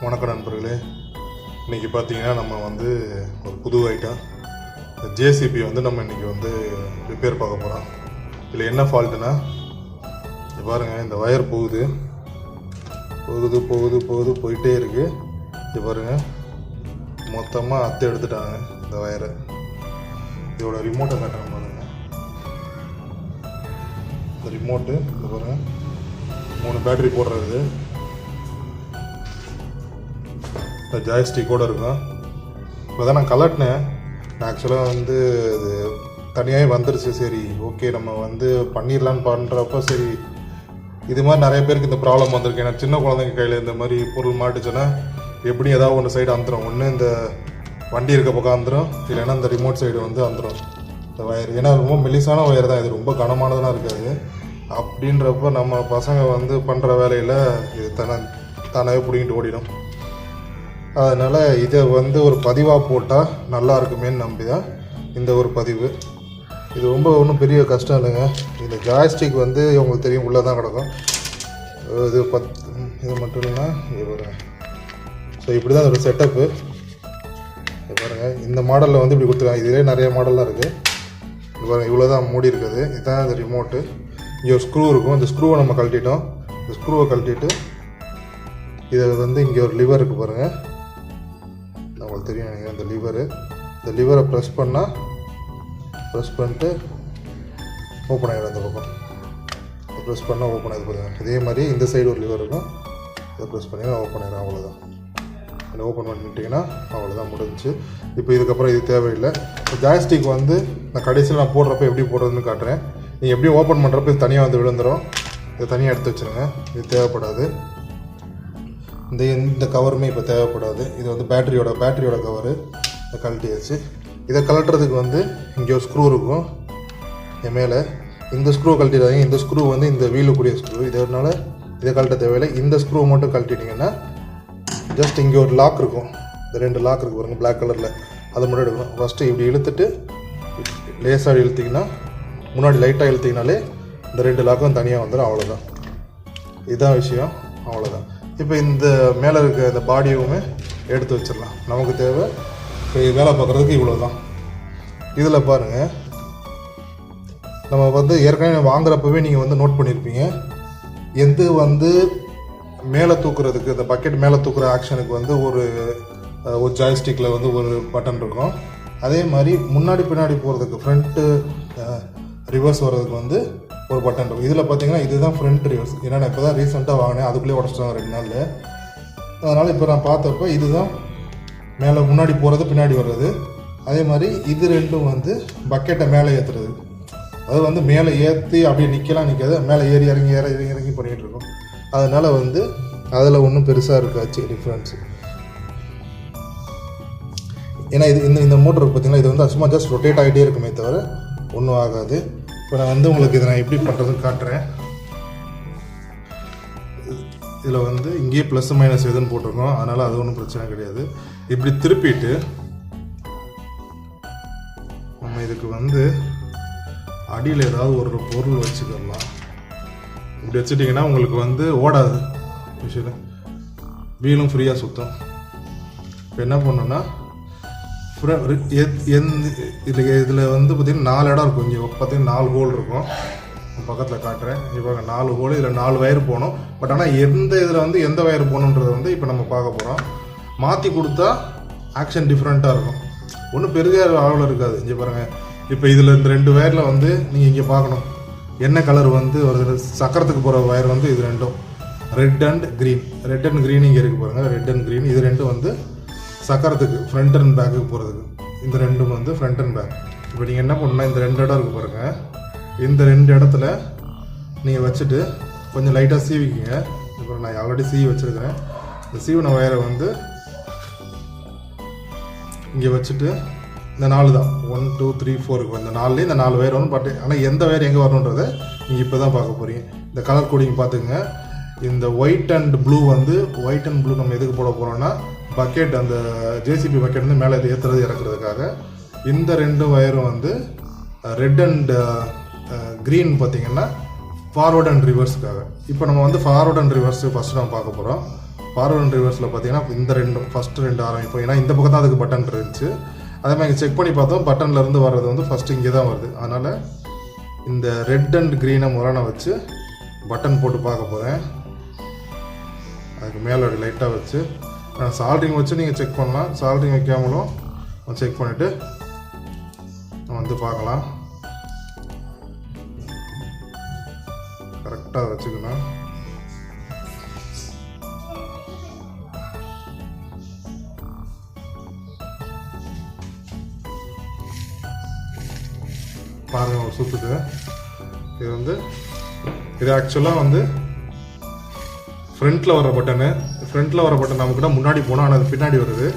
வணக்கம் நண்பர்களே. இன்றைக்கி பார்த்தீங்கன்னா நம்ம வந்து ஒரு புது ஐட்டம் ஜேசிபி வந்து நம்ம இன்றைக்கி வந்து ரிப்பேர் பார்க்க போகிறோம். இதில் என்ன ஃபால்ட்டுனா, இது பாருங்கள், இந்த ஒயர் போகுது போகுது போகுது போகுது போயிட்டே இருக்குது. இது பாருங்கள், மொத்தமாக அத்தை எடுத்துட்டாங்க இந்த ஒயரை. இதோட ரிமோட்டை காட்டுறேன் பாருங்கள். இந்த ரிமோட்டு இது பாருங்கள், 3 பேட்டரி போடுறது. இந்த ஜாய்ஸ்டிக்கோடு இருக்கும். இப்போ தான் நான் கலட்டினேன். நான் ஆக்சுவலாக வந்து இது தனியாகவே வந்துருச்சு. சரி, ஓகே, நம்ம வந்து பண்ணிடலான்னு பண்ணுறப்போ சரி, இது மாதிரி நிறைய பேருக்கு இந்த ப்ராப்ளம் வந்திருக்கு. ஏன்னா சின்ன குழந்தைங்க கையில் இந்த மாதிரி பொருள் மாட்டுச்சுன்னா எப்படி ஏதாவது ஒன்று சைடு அந்துடும். ஒன்று இந்த வண்டி இருக்க பக்கம் அந்துடும், இல்லைன்னா இந்த ரிமோட் சைடு வந்து அந்துடும் இந்த ஒயர். ஏன்னா ரொம்ப மெலிசான ஒயர் தான், இது ரொம்ப கனமானதெல்லாம் இருக்காது. அப்படின்றப்போ நம்ம பசங்க வந்து பண்ணுற வேலையில் இது தானாகவே பிடிங்கிட்டு ஓடிடும். அதனால் இதை வந்து ஒரு பதிவாக போட்டால் நல்லா இருக்குமேன்னு நம்பி தான் இந்த ஒரு பதிவு. இது ரொம்ப ஒன்றும் பெரிய கஷ்டம் இல்லைங்க. இந்த ஜாய்ஸ்டிக் வந்து உங்களுக்கு தெரியும், உள்ளே தான் கிடக்கும். இது இது மட்டும் இல்லைன்னா இது பாருங்க. ஸோ இப்படி தான் ஒரு செட்டப்பு. இது பாருங்கள், இந்த மாடலில் வந்து இப்படி கொடுத்துருக்காங்க. இதிலே நிறைய மாடல்லாம் இருக்குது. இது பாருங்கள், இவ்வளோ தான் மூடி இருக்குது. இதுதான் இந்த ரிமோட்டு. இங்கே ஒரு ஸ்க்ரூ இருக்கும். இந்த ஸ்க்ரூவை நம்ம கழட்டிட்டோம். இந்த ஸ்க்ரூவை கழட்டிட்டு இதை வந்து இங்கே ஒரு லிவர் இருக்குது பாருங்கள், உங்களுக்கு தெரியும் எனக்கு. இந்த லிவரை ப்ரெஸ் பண்ணிட்டு ஓப்பன் ஆகிடும். அந்த பக்கம் ப்ரெஸ் பண்ணால் ஓப்பன் ஆகிது பாருங்கள். இதே மாதிரி இந்த சைடு ஒரு லிவர் இருக்கும். இதை ப்ரெஸ் பண்ணி ஓப்பன் ஆகிடும். அவ்வளோதான். அதை ஓப்பன் பண்ணிட்டீங்கன்னா அவ்வளோதான், முடிஞ்சிச்சு. இப்போ இதுக்கப்புறம் இது தேவையில்லை. ஜாய்ஸ்டிக் வந்து நான் கடைசியில் நான் போடுறப்ப எப்படி போடுறதுன்னு காட்டுறேன். நீங்கள் எப்படியும் ஓப்பன் பண்ணுறப்ப இது தனியாக வந்து விழுந்துடும். இதை தனியாக எடுத்து வச்சுருங்க. இது தேவைப்படாது. இந்த கவருமே இப்போ தேவைப்படாது. இது வந்து பேட்டரியோட கவரு. இதை கழட்டியாச்சு. இதை கழட்டுறதுக்கு வந்து இங்கே ஒரு ஸ்க்ரூ இருக்கும் என் மேலே. இந்த ஸ்க்ரூ கழட்டிடாதீங்க. இந்த ஸ்க்ரூ வந்து இந்த வீலுக்குரிய ஸ்க்ரூ. இதனால இதை கழட்ட தேவையில்லை. இந்த ஸ்க்ரூ மட்டும் கழட்டிட்டிங்கன்னா ஜஸ்ட் இங்கே ஒரு லாக் இருக்கும். இந்த 2 லாக் இருக்குது பாருங்கள், பிளாக் கலரில். அதை மட்டும் எடுக்கணும். ஃபஸ்ட்டு இப்படி இழுத்துட்டு லேசாக இழுத்திங்கன்னா, முன்னாடி லைட்டாக இழுத்திங்கனாலே இந்த 2 லாக்கும் தனியாக வந்துடும். அவ்வளோதான், இதுதான் விஷயம். அவ்வளோதான். இப்போ இந்த மேலே இருக்க இந்த பாடியுமே எடுத்து வச்சிடலாம். நமக்கு தேவை இப்போ வேலை பார்க்குறதுக்கு இவ்வளோ தான். இதில் பாருங்கள், நம்ம வந்து ஏற்கனவே வாங்குறப்பவே நீங்கள் வந்து நோட் பண்ணியிருப்பீங்க, எது வந்து மேலே தூக்குறதுக்கு, இந்த பக்கெட் மேலே தூக்குற ஆக்ஷனுக்கு வந்து ஒரு ஜாய்ஸ்டிக்கில் வந்து ஒரு பட்டன் இருக்கும். அதே மாதிரி முன்னாடி பின்னாடி போகிறதுக்கு, ஃப்ரண்ட்டு ரிவர்ஸ் வர்றதுக்கு வந்து ஒரு பட்டன் இருக்கும். இதில் பார்த்தீங்கன்னா இதுதான் ஃப்ரண்ட் ரிவர்ஸ். ஏன்னா நான் இப்போ தான் ரீசெண்டாக வாங்கினேன், அதுக்குள்ளேயே உடச்சிட்டாங்க 2 நாளில். அதனால் இப்போ நான் பார்த்தப்போ இதுதான் மேலே முன்னாடி போகிறது, பின்னாடி வர்றது. அதே மாதிரி இது 2ம் வந்து பக்கெட்டை மேலே ஏற்றுறது. அது வந்து மேலே ஏற்றி அப்படியே நிற்காது, மேலே ஏறி இறங்கி பண்ணிகிட்டு இருக்கோம். அதனால் வந்து அதில் ஒன்றும் பெருசாக இருக்காச்சு டிஃப்ரென்ஸு. ஏன்னா இந்த மோட்டருக்கு பார்த்தீங்கன்னா இது வந்து சும்மா ஜஸ்ட் ரொட்டேட் ஆகிட்டே இருக்குமே தவிர ஒன்றும் ஆகாது. இப்போ நான் வந்து உங்களுக்கு இதை நான் எப்படி பண்ணுறதுன்னு காட்டுறேன். இதில் வந்து இங்கேயே ப்ளஸ் மைனஸ் எதுன்னு போட்டிருக்கோம், அதனால் அது ஒன்றும் பிரச்சனை கிடையாது. இப்படி திருப்பிட்டு நம்ம இதுக்கு வந்து அடியில் ஏதாவது ஒரு பொருள் வச்சுக்கலாம். இப்படி வச்சுட்டிங்கன்னா உங்களுக்கு வந்து ஓடாது விஷயம், வீலும் ஃப்ரீயாக சுற்றும். இப்போ என்ன பண்ணோன்னா, இதில் வந்து பார்த்திங்கன்னா 4 இடம் இருக்கும். இங்கே பார்த்திங்கன்னா 4 ஹோல் இருக்கும். பக்கத்தில் காட்டுறேன். இப்போ 4 ஹோல், இதில் 4 வயர் போகணும். பட் ஆனால் எந்த இதில் வந்து எந்த வயர் போகணுன்றதை வந்து இப்போ நம்ம பார்க்க போகிறோம். மாற்றி கொடுத்தா ஆக்ஷன் டிஃப்ரெண்ட்டாக இருக்கும், ஒன்றும் பெரிய அளவில் இருக்காது. இங்கே பாருங்கள், இப்போ இதில் இந்த 2 வயரில் வந்து நீங்கள் இங்கே பார்க்கணும் என்ன கலர் வந்து ஒரு சக்கரத்துக்கு போகிற வயர் வந்து இது 2ம் ரெட் அண்ட் க்ரீன் இங்கே இருக்குது பாருங்கள், ரெட் அண்ட் க்ரீன். இது 2ம் வந்து சக்கரத்துக்கு ஃப்ரண்ட் அண்ட் பேக்குக்கு போகிறதுக்கு. இந்த 2ம் வந்து ஃப்ரண்ட் அண்ட் பேக். இப்போ நீங்கள் என்ன பண்ணால் இந்த 2 இடம் இருக்குது பாருங்கள், இந்த 2 இடத்துல நீங்கள் வச்சுட்டு கொஞ்சம் லைட்டாக சீவிக்கிங்க. இப்போ நான் ஆல்ரெடி சீவி வச்சுருக்கிறேன். இந்த சீவின வயரை வந்து இங்கே வச்சுட்டு இந்த 4 தான் 1 2 3 4 இருக்கும். இந்த 4 இந்த 4 வயர் வரும். பட் ஆனால் எந்த வயர் எங்கே வரணுன்றதை நீங்கள் இப்போ தான் பார்க்க போகிறீங்க. இந்த கலர் கோடிங் பார்த்துக்குங்க. இந்த ஒயிட் அண்ட் ப்ளூ நம்ம எதுக்கு போட போகிறோன்னா, பக்கெட் அந்த ஜேசிபி பக்கெட் வந்து மேலே ஏற்றுறது இறக்குறதுக்காக. இந்த 2 வயரும் வந்து ரெட் அண்ட் க்ரீன் பார்த்திங்கன்னா ஃபார்வர்ட் அண்ட் ரிவர்ஸுக்காக. இப்போ நம்ம வந்து ஃபார்வர்ட் அண்ட் ரிவர்ஸ் ஃபஸ்ட்டு நம்ம பார்க்க போகிறோம். ஃபார்வர்ட் அண்ட் ரிவர்ஸில் பார்த்தீங்கன்னா இந்த ஃபஸ்ட்டு 2 ஆரம்பிப்போம். ஏன்னா இந்த பக்கம் தான் அதுக்கு பட்டன் இருந்துச்சு. அதே மாதிரி செக் பண்ணி பார்த்தோம், பட்டன்லேருந்து வர்றது வந்து ஃபஸ்ட்டு இங்கே தான் வருது. அதனால் இந்த ரெட் அண்ட் க்ரீனை நான் வச்சு பட்டன் போட்டு பார்க்க போகிறேன். அதுக்கு மேலே லைட்டாக வச்சு சால்ட்ரிங் வச்சு நீங்கள் செக் பண்ணலாம். சால்ட்ரிங் வைக்காமலும் செக் பண்ணிவிட்டு வந்து பார்க்கலாம். கரெக்டாக வச்சுக்கணும். பாருங்கள் ஒரு சுற்றுது. இது ஆக்சுவலாக வந்து ஃப்ரண்ட்டில் வர பட்டனு. ஃப்ரண்ட்டில் வர பட்டன் நமக்கு முன்னாடி போனால் ஆனால் அது பின்னாடி வருது.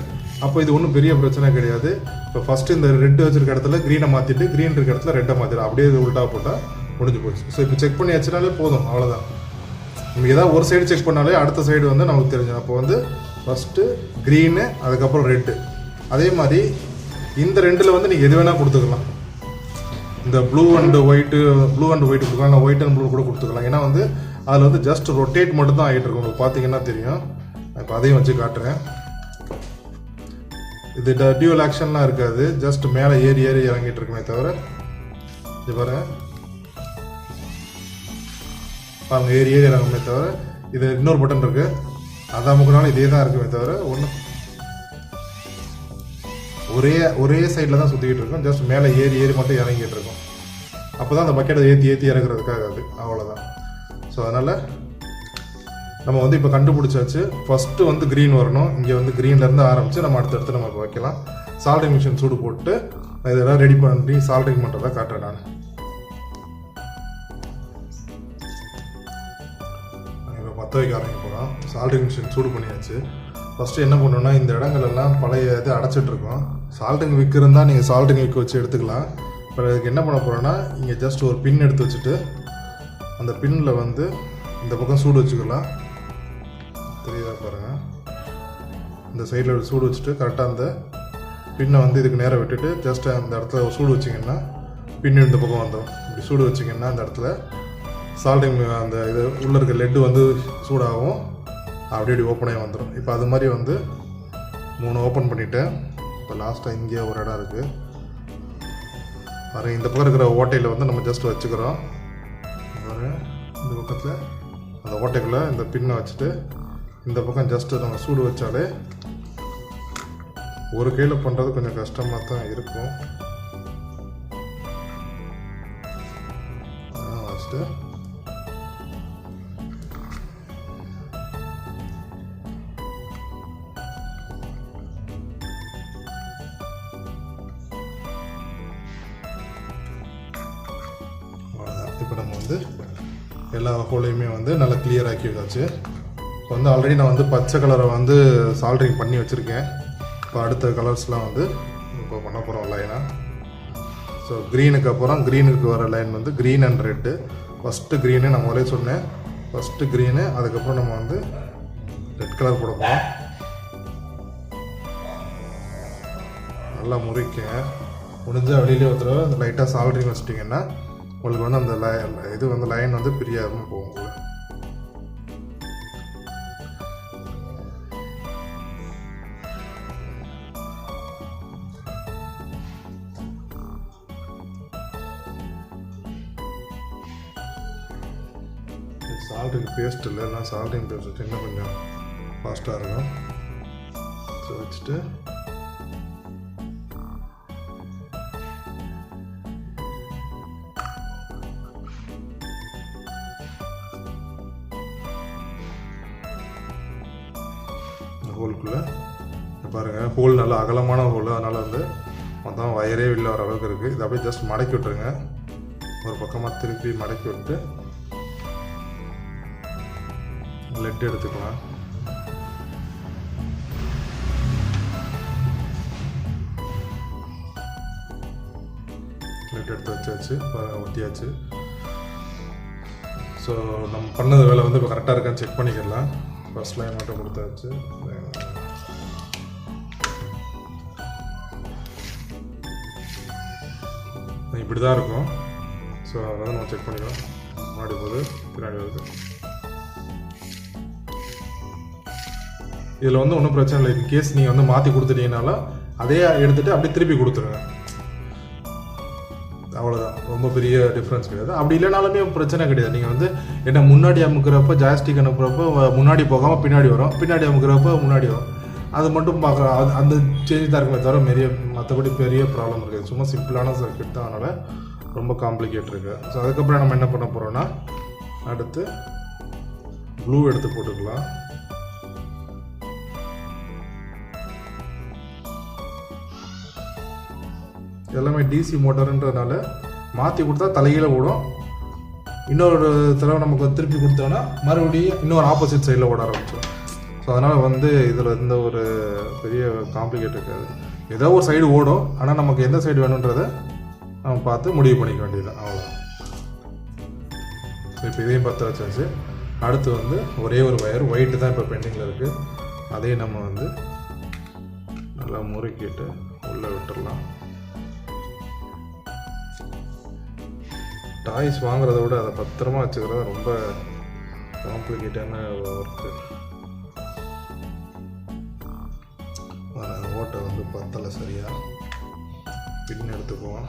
அப்போ இது ஒன்றும் பெரிய பிரச்சனை கிடையாது. இப்போ ஃபஸ்ட்டு இந்த ரெட்டு வச்சுருக்க இடத்துல க்ரீனை மாற்றிட்டு, க்ரீன் இருக்க இடத்துல ரெட்டை மாற்றிடும். அப்படியே இது உல்ட்டா போட்டால் முடிஞ்சு போச்சு. ஸோ இப்போ செக் பண்ணி வச்சுனாலே போதும், அவ்வளோதான். நமக்கு ஏதாவது ஒரு சைடு செக் பண்ணாலே அடுத்த சைடு வந்து நமக்கு தெரிஞ்சிடும். அப்போ வந்து ஃபஸ்ட்டு க்ரீனு, அதுக்கப்புறம் ரெட்டு. அதே மாதிரி இந்த ரெண்டில் வந்து நீங்கள் எது வேணால் கொடுத்துக்கலாம். இந்த ப்ளூ அண்ட் ஒயிட்டு கொடுக்கலாம், இல்லை ஒயிட் அண்ட் ப்ளூ கூட கொடுத்துக்கலாம். ஏன்னா வந்து அதில் வந்து ஜஸ்ட் ரொட்டேட் மட்டும் தான் ஆகிட்டு இருக்கும். உங்களுக்கு பார்த்தீங்கன்னா தெரியும். இப்போ அதையும் வச்சு காட்டுறேன். இது டியூவல் ஆக்ஷன்லாம் இருக்காது. ஜஸ்ட் மேலே ஏறி இறங்கிட்டு இருக்குமே தவிர, இது பாருங்க ஏறி இறங்குமே தவிர, இது இன்னொரு பட்டன் இருக்குது, அதான் முக்கினாலும் இதே தான் இருக்குமே தவிர ஒன்றும் ஒரே சைடில் தான் சுற்றிக்கிட்டு இருக்கும். ஜஸ்ட் மேலே ஏறி மட்டும் இறங்கிட்டு இருக்கும். அப்போ தான் அந்த பக்கெட்டை ஏற்றி இறங்குறதுக்காக அது, அவ்வளோதான். ஸோ அதனால் நம்ம வந்து இப்போ கண்டுபிடிச்சாச்சு. ஃபஸ்ட்டு வந்து க்ரீன் வரணும். இங்கே வந்து க்ரீன்லேருந்து ஆரம்பித்து நம்ம அடுத்தடுத்து நம்ம இப்போ வைக்கலாம். சால்ட்ரிங் மிஷின் சூடு போட்டு இதெல்லாம் ரெடி பண்ணி சால்ட்ரிங் பண்ணுறதா காட்டுறேன் நான். இப்போ பற்ற வைக்க ஆரம்பிக்க போகிறோம். சால்ட்ரிங் மிஷின் சூடு பண்ணியாச்சு. ஃபஸ்ட்டு என்ன பண்ணணும்னா, இந்த இடங்களெல்லாம் பழைய இது அடைச்சிட்ருக்கோம். சால்ட்ரிங் விக்கு இருந்தால் நீங்கள் சால்ட்ரிங் விக்கு வச்சு எடுத்துக்கலாம். இப்போ அதுக்கு என்ன பண்ண போகிறோன்னா, இங்கே ஜஸ்ட் ஒரு பின் எடுத்து வச்சுட்டு அந்த பின்னில் வந்து இந்த பக்கம் சூடு வச்சுக்கலாம். தெரியுதா பாருங்கள். இந்த சைடில் சூடு வச்சுட்டு கரெக்டாக அந்த பின்னை வந்து இதுக்கு நேராக விட்டுட்டு ஜஸ்ட் அந்த இடத்துல சூடு வச்சிங்கன்னா பின்னு இந்த பக்கம் வந்துடும். இப்படி சூடு வச்சிங்கன்னா அந்த இடத்துல சால்ட்ரிங் அந்த இது உள்ளே இருக்க லெட்டு வந்து சூடாகும். அப்படி ஓப்பனே வந்துடும். இப்போ அது மாதிரி வந்து 3 ஓப்பன் பண்ணிவிட்டேன். இப்போ லாஸ்ட்டாக இங்கே ஒரு இடம் இருக்குது பாருங்கள். இந்த பக்கம் இருக்கிற ஓட்டையில் வந்து நம்ம ஜஸ்ட் வச்சுக்கிறோம். இந்த பக்கத்தில் அந்த ஓட்டைக்குள்ளே இந்த பின்னை வச்சுட்டு இந்த பக்கம் ஜஸ்ட்டு நம்ம சூடு வச்சாலே, ஒரு கையில் பண்ணுறது கொஞ்சம் கஷ்டமாக தான் இருக்கும். வச்சுட்டு இப்போ நம்ம வந்து எல்லா ஹோலையுமே வந்து நல்லா கிளியர் ஆக்கி வச்சாச்சு. இப்போ வந்து ஆல்ரெடி நான் வந்து பச்சை கலரை வந்து சால்ட்ரிங் பண்ணி வச்சுருக்கேன். இப்போ அடுத்த கலர்ஸ்லாம் வந்து இப்போ பண்ண போகிறோம் லைனாக. ஸோ க்ரீனுக்கு அப்புறம் க்ரீனுக்கு வர லைன் வந்து green and red. First green நான் முதலே சொன்னேன். ஃபஸ்ட்டு க்ரீனு, அதுக்கப்புறம் நம்ம வந்து ரெட் கலர் போட போகிறோம். நல்லா முறிக்க முடிஞ்சால் வெளியிலே ஒரு தடவை அந்த லைட்டாக சால்ட்ரிங் வச்சிட்டிங்கன்னா உங்களுக்கு வந்து அந்த இது வந்து லைன் வந்து பிரியாமல் போகும். சால்ட்ரிங் பேஸ்ட் இல்லை, நான் சால்ட்ரிங் பேஸ்ட் வச்சு இன்னும் கொஞ்சம் ஃபாஸ்ட்டாக இருக்கும். ஸோ வச்சுட்டு ஹோலுக்குள்ளே பாருங்கள், ஹோல் நல்லா அகலமான ஹோல். அதனால் வந்து மொத்தம் வயரே வெளில வர அளவுக்கு இருக்குது. இதை அப்படியே ஜஸ்ட் மடக்கி விட்டுருங்க. ஒரு பக்கமாக திருப்பி மடக்கி விட்டு லெட் எடுத்துக்கலாம். லெட் எடுத்து வச்சாச்சு, ஒட்டியாச்சு. ஸோ நம்ம பண்ணது வேலை வந்து இப்போ கரெக்டாக இருக்கான்னு செக் பண்ணிக்கலாம். ஃபர்ஸ்ட் லைன் மட்டும் கொடுத்தாச்சு. இப்படி தான் இருக்கும். ஸோ அதை நம்ம செக் பண்ணிக்கலாம். முன்னாடி போகுது, பின்னாடி வருது. இதில் வந்து ஒன்றும் பிரச்சனை இல்லை. இன்கேஸ் நீங்கள் வந்து மாற்றி கொடுத்துட்டீங்கனாலும் அதே எடுத்துகிட்டு அப்படியே திருப்பி கொடுத்துருங்க, அவ்வளோதான். ரொம்ப பெரிய டிஃப்ரென்ஸ் கிடையாது. அப்படி இல்லைனாலுமே பிரச்சனை கிடையாது. நீங்கள் வந்து என்ன முன்னாடி அமுக்கிறப்ப ஜாய்ஸ்டிக் அனுப்புகிறப்போ முன்னாடி போகாமல் பின்னாடி வரும், பின்னாடி அமுக்கிறப்ப முன்னாடி வரும். அது மட்டும் பார்க்குறோம். அந்த சேஞ்ச் தான் இருக்குமே தவிர மற்றபடி பெரிய ப்ராப்ளம் இருக்குது. சும்மா சிம்பிளான சர்க்யூட் தான், அதனால் ரொம்ப காம்ப்ளிகேட் இருக்குது. ஸோ அதுக்கப்புறம் நம்ம என்ன பண்ண போகிறோன்னா, அடுத்து ப்ளூ எடுத்து போட்டுக்கலாம். எல்லாமே டிசி மோட்டருன்றதுனால மாற்றி கொடுத்தா தலைகீழ ஓடும். இன்னொரு தடவை நமக்கு திருப்பி கொடுத்தோன்னா மறுபடியும் இன்னொரு ஆப்போசிட் சைடில் ஓட ஆரம்பிச்சோம். ஸோ அதனால் வந்து இதில் எந்த ஒரு பெரிய காம்ப்ளிகேட் இருக்காது. ஏதோ ஒரு சைடு ஓடும், ஆனால் நமக்கு எந்த சைடு வேணுன்றதை நம்ம பார்த்து முடிவு பண்ணிக்க வேண்டியது அவ்வளோதான். ஸோ இப்போ இதையும் பற்ற வச்சாச்சு. அடுத்து வந்து ஒரே ஒரு வயர் ஒயிட்டு தான் இப்போ பெண்டிங்கில் இருக்குது. அதையும் நம்ம வந்து நல்லா முறுக்கிட்டு உள்ளே விட்டுடலாம். டாய்ஸ் வாங்குறத விட அதை பத்திரமா வச்சுக்கிறது ரொம்ப காம்ப்ளிகேட்டான ஒர்க்கு. ஓட்டை வந்து பத்தலை சரியாக, பின் எடுத்துக்குவோம்.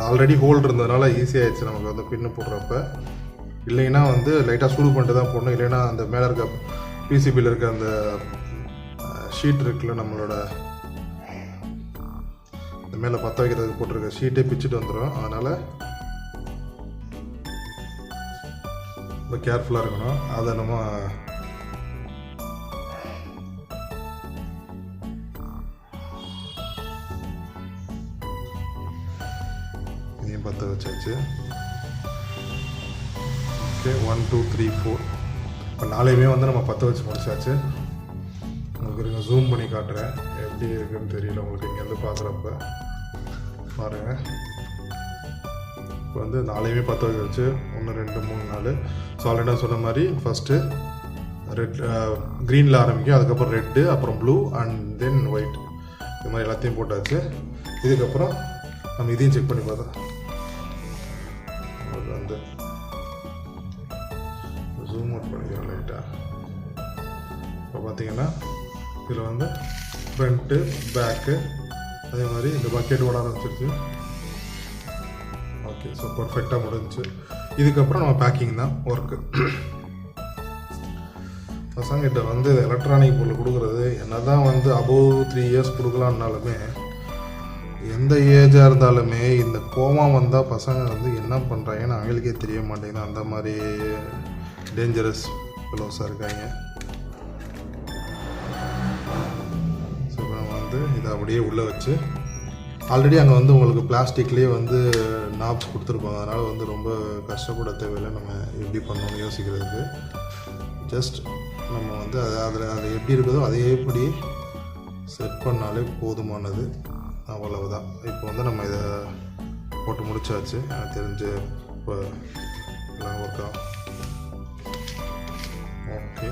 ஆல்ரெடி ஹோல்டு இருந்ததுனால ஈஸியாகிடுச்சு நமக்கு வந்து பின்னு போடுறப்ப. இல்லைன்னா வந்து லைட்டாக சூடு பண்ணிட்டு தான் போடணும். இல்லைன்னா அந்த மேலே இருக்க பிசிபியில் இருக்க அந்த ஷீட் இருக்குல்ல, நம்மளோட இந்த மேலே பற்ற வைக்கிறதுக்கு போட்டிருக்க ஷீட்டே பிச்சுட்டு வந்துடும். அதனால் ரொம்ப கேர்ஃபுல்லாக இருக்கணும். அதை நம்ம இதையும் பற்ற வச்சாச்சு. ஓகே, 1 2 3 4 இப்போ 4 வந்து நம்ம பற்ற வச்சு முடிச்சாச்சு. உங்களுக்கு இருங்க, ஜூம் பண்ணி காட்டுறேன் எப்படி இருக்குன்னு தெரியல உங்களுக்கு இங்கேருந்து பார்க்குறப்ப பாருங்கள். இப்போ வந்து 4 பற்ற வச்சு 1 2 3 4 சாலிடாக சொன்ன மாதிரி ஃபஸ்ட்டு ரெட் க்ரீனில் ஆரம்பிக்கும், அதுக்கப்புறம் ரெட்டு, அப்புறம் ப்ளூ அண்ட் தென் ஒயிட். இது மாதிரி எல்லாத்தையும் போட்டாச்சு. இதுக்கப்புறம் நம்ம இதையும் செக் பண்ணி பார்த்தோம். வந்து ஜூம் அவுட் பண்ணிக்கிறோம் லைட்டாக. இப்போ பார்த்தீங்கன்னா இதில் வந்து ஃப்ரண்ட்டு பேக்கு அதே மாதிரி இந்த பக்கெட் ஓட ஆரம்பிச்சிருச்சு. ஓகே, ஸோ பர்ஃபெக்டாக முடிஞ்சிச்சு. இதுக்கப்புறம் நம்ம பேக்கிங் தான் ஒர்க்கு. பசங்கிட்ட வந்து எலக்ட்ரானிக் பொருள் கொடுக்குறது என்ன தான் வந்து அபோவ் 3 இயர்ஸ் கொடுக்கலான்னாலுமே, எந்த ஏஜாக இருந்தாலுமே இந்த கோவம் வந்தால் பசங்க வந்து என்ன பண்ணுறாங்கன்னு அவங்களுக்கே தெரிய மாட்டேங்குது. அந்த மாதிரி டேஞ்சரஸ் ஃபெலோஸாக இருக்காங்க. ஸோ இப்போ நம்ம வந்து இதை அப்படியே உள்ளே வச்சு, ஆல்ரெடி அங்கே வந்து உங்களுக்கு பிளாஸ்டிக்லேயே வந்து நாப்ஸ் கொடுத்துருப்பாங்க. அதனால் வந்து ரொம்ப கஷ்டப்பட தேவையில்லை நம்ம எப்படி பண்ணணும்னு யோசிக்கிறதுக்கு. ஜஸ்ட் நம்ம வந்து அது எப்படி இருக்குதோ அதேபடி செட் பண்ணாலே போதுமானது, அவ்வளவுதான். இப்போ வந்து நம்ம இதை போட்டு முடிச்சாச்சு. எனக்கு தெரிஞ்சு இப்போ எல்லாம் ஒர்க் ஆகும். ஓகே,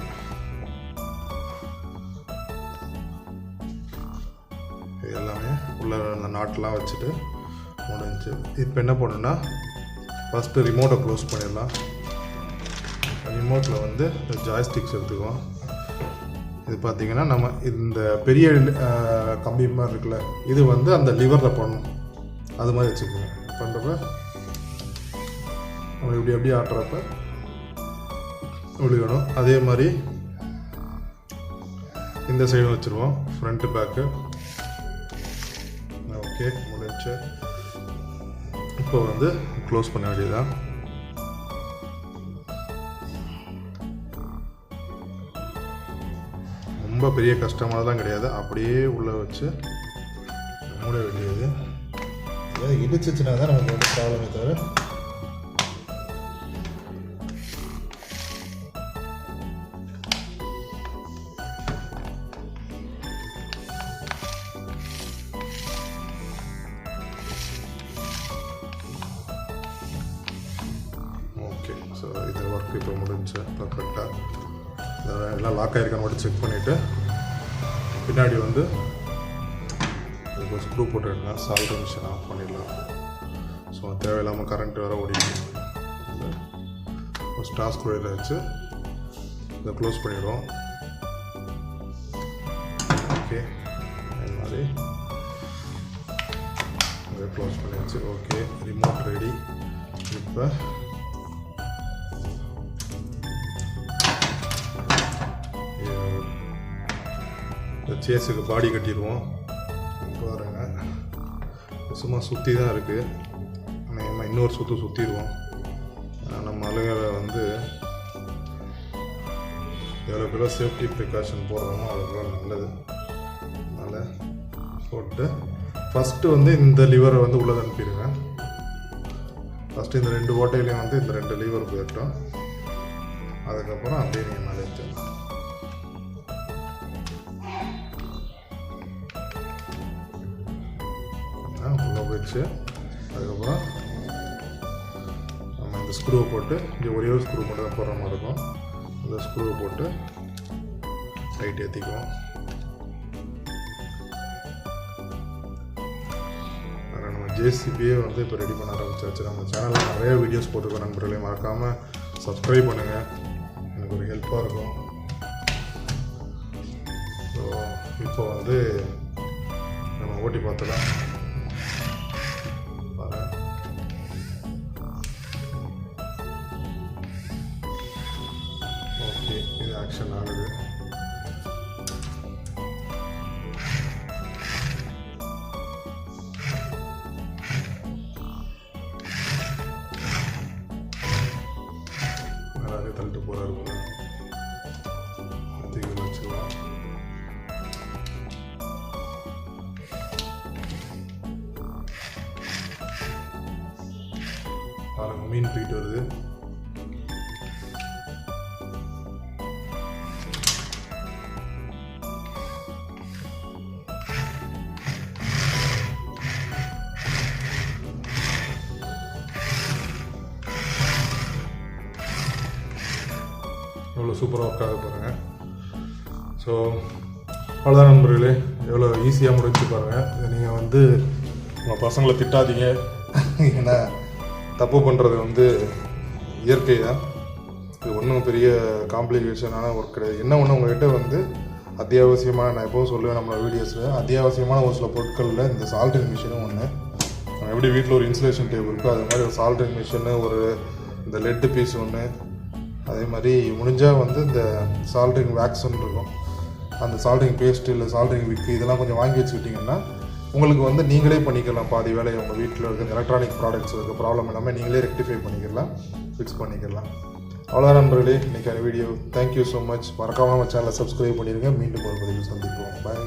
இது எல்லாமே உள்ள அந்த நாட்டெலாம் வச்சுட்டு முடிஞ்சு. இப்போ என்ன பண்ணணுன்னா, ஃபஸ்ட்டு ரிமோட்டை க்ளோஸ் பண்ணிடலாம். ரிமோட்டில் வந்து இந்த ஜாய்ஸ்டிக்ஸ் எடுத்துக்குவோம். இது பார்த்திங்கன்னா நம்ம இந்த பெரிய கம்பி மாதிரி இருக்குல்ல, இது வந்து அந்த லிவரில் பண்ணணும். அது மாதிரி வச்சுக்கோங்க. பண்ணுறப்ப நம்ம இப்படி எப்படி ஆட்டுறப்ப விழுகணும். அதே மாதிரி இந்த சைடும் வச்சுருவோம், ஃப்ரண்ட்டு பேக்கு. ஓகே, முடிஞ்சு. இப்போ வந்து க்ளோஸ் பண்ண வேண்டியதுதான். ரொம்ப பெரிய கஷ்டமானதான் கிடையாது, அப்படியே உள்ளே வச்சு மூட வேண்டியது. ஏதாவது இடிச்சிச்சுன்னா தான் நமக்கு வந்து ப்ராப்ளமே தவிர. ஓகே, ஸோ இது ஒர்க் இப்போ முடிஞ்சு பர்ஃபெக்டாக. எல்லாம் லாக் ஆகிருக்கான்னு மட்டும் செக் பண்ணிவிட்டு பின்னாடி வந்து ஸ்க்ரூ போட்டுடலாம். சால்டர் மிஷின் ஆஃப் பண்ணிடலாம். தேவையில்லாமல் கரண்ட் வேறு ஓடிட்டு ஸ்டார் ஸ்க்ரூவில் வச்சு இதை க்ளோஸ் பண்ணிடுவோம். ஓகே, அது மாதிரி இதை க்ளோஸ் பண்ணியாச்சு. Okay, remote ready. இப்போ இந்த சேஸுக்கு பாடி கட்டிடுவோம். பாருங்க, சும்மா சுற்றி தான் இருக்குது. நம்ம இன்னொரு சுற்றிடுவோம். நம்ம ஆளுங்களை வந்து எவ்வளோக்குள்ள சேஃப்டி ப்ரிகாஷன் போடுறோமோ அவ்வளோக்குள்ள நல்லது. அதனால் போட்டு ஃபஸ்ட்டு வந்து இந்த லிவரை வந்து உள்ளே அனுப்பிடுங்க. ஃபஸ்ட்டு இந்த 2 ஓட்டையிலையும் வந்து இந்த 2 லிவர் போயிட்டோம். அதுக்கப்புறம் அப்படியே நீங்கள் மேலே வச்சிடலாம். உள்ளே போயிடுச்சு. அதுக்கப்புறம் நம்ம இந்த ஸ்க்ரூவை போட்டு இங்கே ஒரே ஒரு ஸ்க்ரூ மட்டும் தான் போடுற மாதிரி இருக்கும். இந்த ஸ்க்ரூவை போட்டு டைட் ஏற்றிக்குவோம். நம்ம ஜேசிபியே வந்து இப்போ ரெடி பண்ண ஆரம்பிச்சாச்சு. நம்ம சேனலில் நிறைய வீடியோஸ் போட்டுருக்கோம். நண்பர்களே, மறக்காமல் சப்ஸ்கிரைப் பண்ணுங்கள், எனக்கு ஒரு ஹெல்ப்பாக இருக்கும். ஸோ இப்போ வந்து நம்ம ஓட்டி பார்த்துலாம். ஓகே, இது ஆக்ஷன் ஆகுது. நிறைய தள்ளிட்டு போகிறாரு போல. வச்சுக்கலாம். பாருங்க, மீன் போயிட்டு வருது. எவ்வளோ சூப்பராக ஒர்க் ஆக பாருங்கள். ஸோ அவ்வளோதான் நண்பர்களே, எவ்வளோ ஈஸியாக முடிச்சு பாருங்கள். இதை நீங்கள் வந்து உங்கள் பசங்களை திட்டாதீங்க. ஏன்னா தப்பு பண்ணுறது வந்து இயற்கை தான். இது ஒன்றும் பெரிய காம்ப்ளிகேஷனான ஒர்க் கிடையாது. என்ன ஒன்று உங்கள்கிட்ட வந்து அத்தியாவசியமான, நான் எப்போவும் சொல்லுவேன் நம்ம வீடியோஸில், அத்தியாவசியமான ஒரு சில பொருட்களில் இந்த சால்ட்ரிங் மிஷினும் ஒன்று. நம்ம எப்படி வீட்டில் ஒரு இன்சுலேஷன் டேபிள் இருக்கோ அது மாதிரி ஒரு சால்ட்ரிங் மிஷினு, ஒரு இந்த லெட்டு பீஸ் ஒன்று, அதே மாதிரி முடிஞ்சால் வந்து இந்த சால்ட்ரிங் வேக்ஸ்ன்னு இருக்கும், அந்த சால்ட்ரிங் பேஸ்ட்டு இல்லை சால்ட்ரிங் விக்கு, இதெல்லாம் கொஞ்சம் வாங்கி வச்சுக்கிட்டிங்கன்னா உங்களுக்கு வந்து நீங்களே பண்ணிக்கலாம். பாதி வேலையை உங்கள் வீட்டில் இருக்க எலக்ட்ரானிக் ப்ராடக்ட்ஸ் இருக்க ப்ராப்ளம் எல்லாமே நீங்களே ரெக்டிஃபை பண்ணிக்கலாம், ஃபிக்ஸ் பண்ணிக்கலாம். அவ்வளோதான் நண்பர்களே, இன்றைக்கான வீடியோ. Thank you so much. மறக்காமல் நம்ம சேனலை சப்ஸ்கிரைப் பண்ணிடுங்க. மீண்டும் ஒரு பதிவில் சந்திப்போம். பாய்.